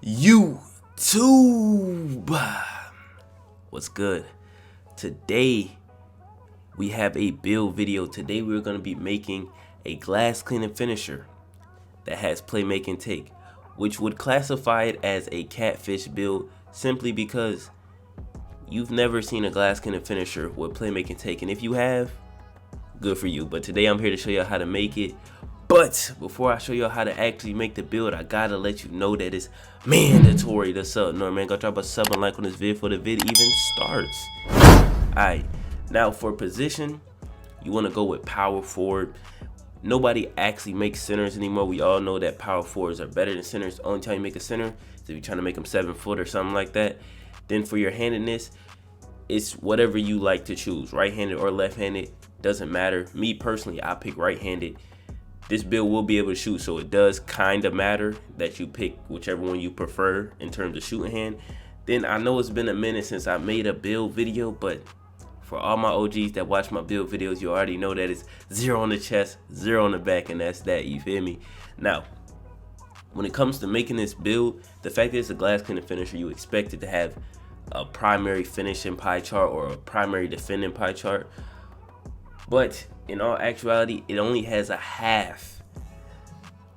YouTube, what's good? Today we have a build video. Today we're going to be making a glass cleaning finisher that has playmaking take, which would classify it as a catfish build simply because you've never seen a glass cleaning finisher with playmaking take, and if you have, good for you. But today I'm here to show you how to make it. But before I show you how to actually make the build, I gotta let you know that it's mandatory to sub. No, man, go drop a sub and like on this video before the video even starts. Alright, now for position, you want to go with power forward. Nobody actually makes centers anymore. We all know that power forwards are better than centers. The only time you make a center is if you're trying to make them 7 foot or something like that. Then for your handedness, it's whatever you like to choose, right-handed or left-handed, doesn't matter. Me personally, I pick right-handed. This build will be able to shoot, so it does kind of matter that you pick whichever one you prefer in terms of shooting hand. Then I know it's been a minute since I made a build video, but for all my OGs that watch my build videos, you already know that it's 0 on the chest, 0 on the back, and that's that, you feel me? Now, when it comes to making this build, the fact that it's a glass cleaning finisher, you expect it to have a primary finishing pie chart or a primary defending pie chart. But in all actuality, it only has a half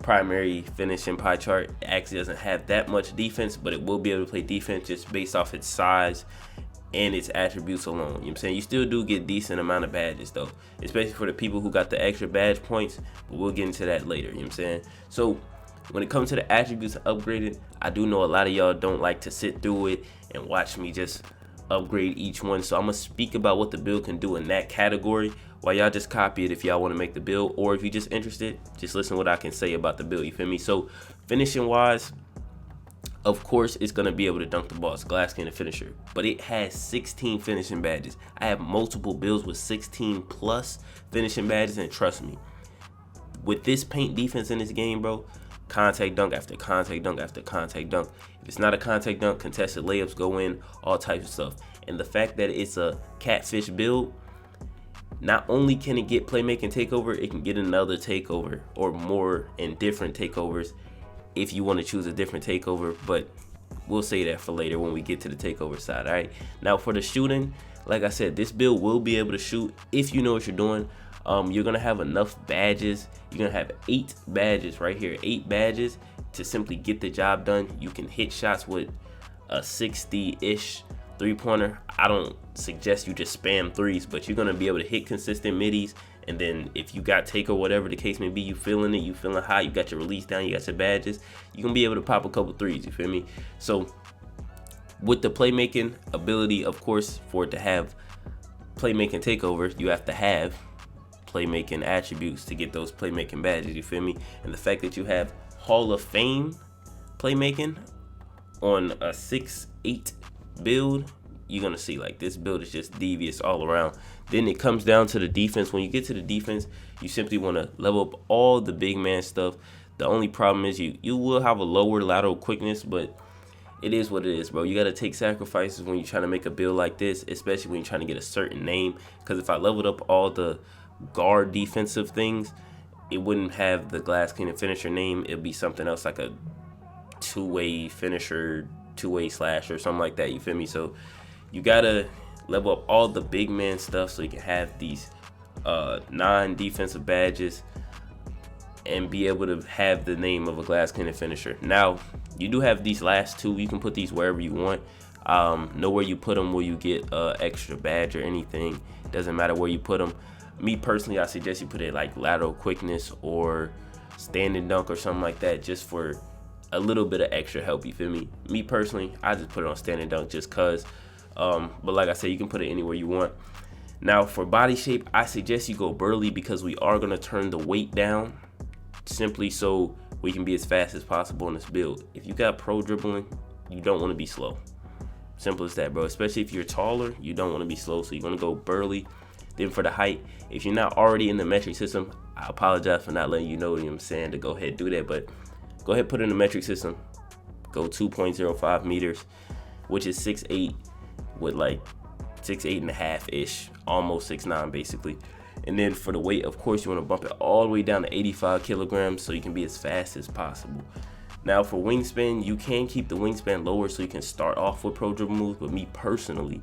primary finishing pie chart. It actually doesn't have that much defense, but it will be able to play defense just based off its size and its attributes alone. You know what I'm saying? You still do get decent amount of badges though, especially for the people who got the extra badge points, but we'll get into that later. You know what I'm saying? So when it comes to the attributes upgraded, I do know a lot of y'all don't like to sit through it and watch me just upgrade each one, so I'm gonna speak about what the build can do in that category while y'all just copy it if y'all want to make the build, or if you're just interested, just listen to what I can say about the build, you feel me? So finishing wise, of course it's gonna be able to dunk the ball. It's glass cleaning finisher, but it has 16 finishing badges. I have multiple builds with 16 plus finishing badges, and trust me, with this paint defense in this game, bro, contact dunk after contact dunk after contact dunk. If it's not a contact dunk, contested layups go in, all types of stuff. And the fact that it's a catfish build, not only can it get playmaking takeover, it can get another takeover or more in different takeovers if you want to choose a different takeover, but we'll say that for later when we get to the takeover side. All right, now for the shooting, like I said, this build will be able to shoot if you know what you're doing. You're gonna have enough badges. You're gonna have 8 badges right here, 8 badges to simply get the job done. You can hit shots with a 60-ish three-pointer. I don't suggest you just spam threes, but you're gonna be able to hit consistent middies. And then if you got take or whatever the case may be, you feeling it, you feeling high, you got your release down, you got your badges, you're gonna be able to pop a couple threes, you feel me? So with the playmaking ability, of course, for it to have playmaking takeover, you have to have playmaking attributes to get those playmaking badges, you feel me? And the fact that you have Hall of Fame playmaking on a 6'8" build, you're gonna see like this build is just devious all around. Then it comes down to the defense. When you get to the defense, you simply want to level up all the big man stuff. The only problem is you will have a lower lateral quickness, but it is what it is, bro. You got to take sacrifices when you're trying to make a build like this, especially when you're trying to get a certain name. Because if I leveled up all the guard defensive things, it wouldn't have the glass cleaning finisher name. It'd be something else, like a two-way finisher, two-way slash or something like that, you feel me? So you gotta level up all the big man stuff so you can have these non-defensive badges and be able to have the name of a glass cleaning finisher. Now you do have these last two. You can put these wherever you want. Nowhere you put them will you get extra badge or anything. Doesn't matter where you put them. Me personally, I suggest you put it like lateral quickness or standing dunk or something like that, just for a little bit of extra help, you feel me? Me personally, I just put it on standing dunk just cause. But like I said, you can put it anywhere you want. Now for body shape, I suggest you go burly because we are gonna turn the weight down simply so we can be as fast as possible in this build. If you got pro dribbling, you don't want to be slow. Simple as that, bro. Especially if you're taller, you don't want to be slow, so you're gonna go burly. Then for the height, if you're not already in the metric system, I apologize for not letting you know what I'm saying to go ahead and do that, but go ahead, put in the metric system, go 2.05 meters, which is 6'8", with like 6'8.5-ish, almost 6'9" basically. And then for the weight, of course, you want to bump it all the way down to 85 kilograms so you can be as fast as possible. Now for wingspan, you can keep the wingspan lower so you can start off with pro dribble moves, but me personally,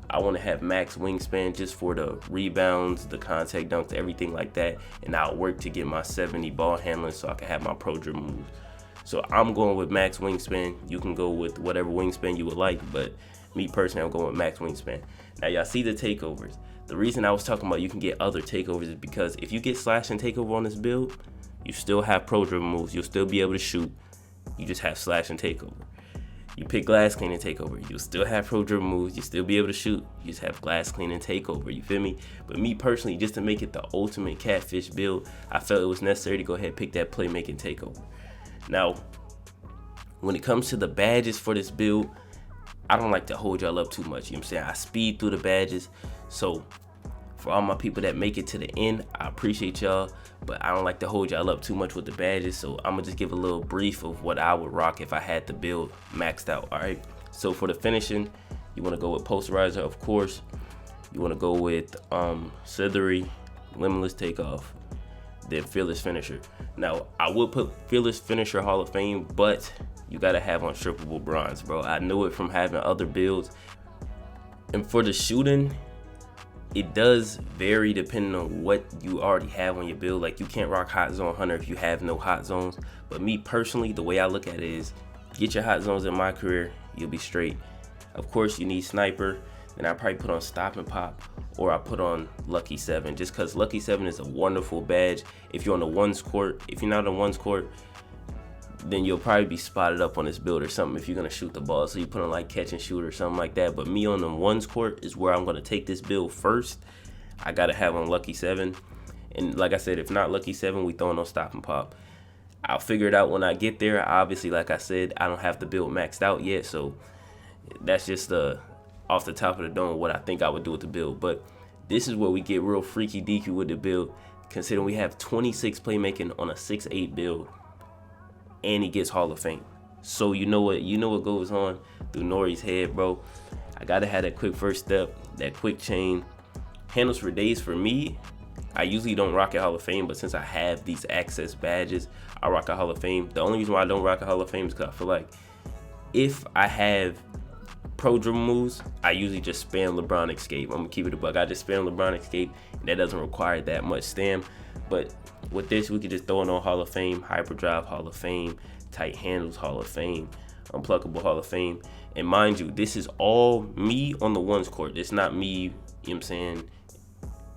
I want to have max wingspan just for the rebounds, the contact dunks, everything like that, and I'll work to get my 70 ball handling so I can have my pro dribble moves. So I'm going with max wingspan. You can go with whatever wingspan you would like, but me personally, I'm going with max wingspan. Now y'all see the takeovers. The reason I was talking about you can get other takeovers is because if you get slash and takeover on this build, you still have pro dribble moves. You'll still be able to shoot. You just have slash and takeover. You pick glass clean and takeover. You'll still have pro dribble moves. You'll still be able to shoot. You just have glass clean and takeover. You feel me? But me personally, just to make it the ultimate catfish build, I felt it was necessary to go ahead and pick that playmaking takeover. Now, when it comes to the badges for this build, I don't like to hold y'all up too much. You know what I'm saying? I speed through the badges. So for all my people that make it to the end, I appreciate y'all, but I don't like to hold y'all up too much with the badges. So I'm gonna just give a little brief of what I would rock if I had the build maxed out. All right. So for the finishing, you want to go with posterizer, of course. You want to go with slithery, limitless takeoff, then fearless finisher. Now I would put fearless finisher Hall of Fame, but you gotta have unstrippable bronze, bro. I know it from having other builds. And for the shooting, it does vary depending on what you already have on your build. Like you can't rock hot zone hunter if you have no hot zones. But me personally, the way I look at it is get your hot zones in my career, you'll be straight. Of course you need sniper, then I probably put on stop and pop, or I put on Lucky 7, just because Lucky 7 is a wonderful badge if you're on the ones court. If you're not on the ones court, then you'll probably be spotted up on this build or something if you're gonna shoot the ball. So you put on like catch and shoot or something like that. But me on the ones court is where I'm gonna take this build first. I gotta have on Lucky 7. And like I said, if not Lucky 7, we throwing on stop and pop. I'll figure it out when I get there. Obviously, like I said, I don't have the build maxed out yet. So that's just off the top of the dome what I think I would do with the build. But this is where we get real freaky deaky with the build, considering we have 26 playmaking on a 6'8 build. And he gets Hall of Fame. So you know what goes on through Norri's head, bro. I gotta have that quick first step, that quick chain. Handles for days for me. I usually don't rock a Hall of Fame, but since I have these access badges, I rock a Hall of Fame. The only reason why I don't rock a Hall of Fame is because I feel like if I have pro dribble moves, I usually just spam LeBron escape. I'm gonna keep it a buck. I just spam LeBron escape, and that doesn't require that much stam. But with this, we could just throw it on Hall of Fame, hyperdrive Hall of Fame, tight handles Hall of Fame, unpluckable Hall of Fame. And mind you, this is all me on the ones court. It's not me, you know what I'm saying,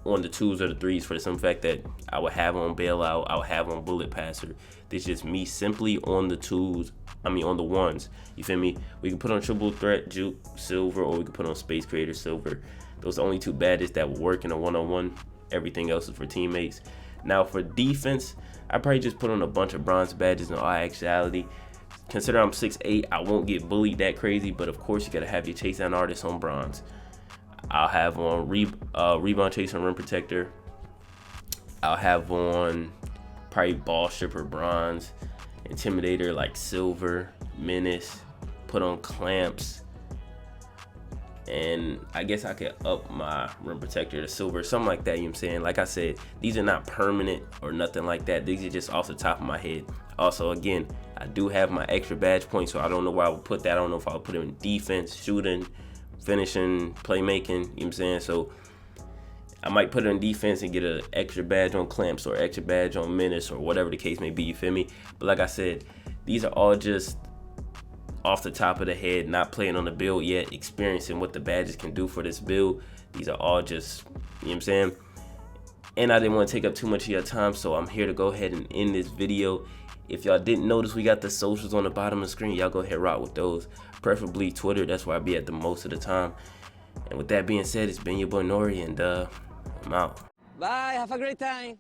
on the twos or the threes, for the simple fact that I would have on bailout, I would have on bullet passer. This is just me simply on the twos, on the ones. You feel me? We can put on triple threat, juke, silver, or we can put on space creator, silver. Those are the only two badges that will work in a one-on-one. Everything else is for teammates. Now for defense, I probably just put on a bunch of bronze badges in all actuality. Consider I'm 6'8", I won't get bullied that crazy, but of course you gotta have your chase down artist on bronze. I'll have on rebound chaser and rim protector. I'll have on probably ball stripper bronze, intimidator like silver, menace, put on clamps. And I guess I could up my rim protector to silver, something like that, you know what I'm saying? Like I said, these are not permanent or nothing like that. These are just off the top of my head. Also, again, I do have my extra badge points, so I don't know where I would put that. I don't know if I would put it in defense, shooting, finishing, playmaking, you know what I'm saying? So I might put it in defense and get an extra badge on clamps or extra badge on menace or whatever the case may be, you feel me? But like I said, these are all just off the top of the head, not playing on the build yet, experiencing what the badges can do for this build. These are all just, you know what I'm saying? And I didn't want to take up too much of your time, so I'm here to go ahead and end this video. If y'all didn't notice, we got the socials on the bottom of the screen. Y'all go ahead and rock with those. Preferably Twitter, that's where I be at the most of the time. And with that being said, it's been your boy Norri, and I'm out. Bye, have a great time.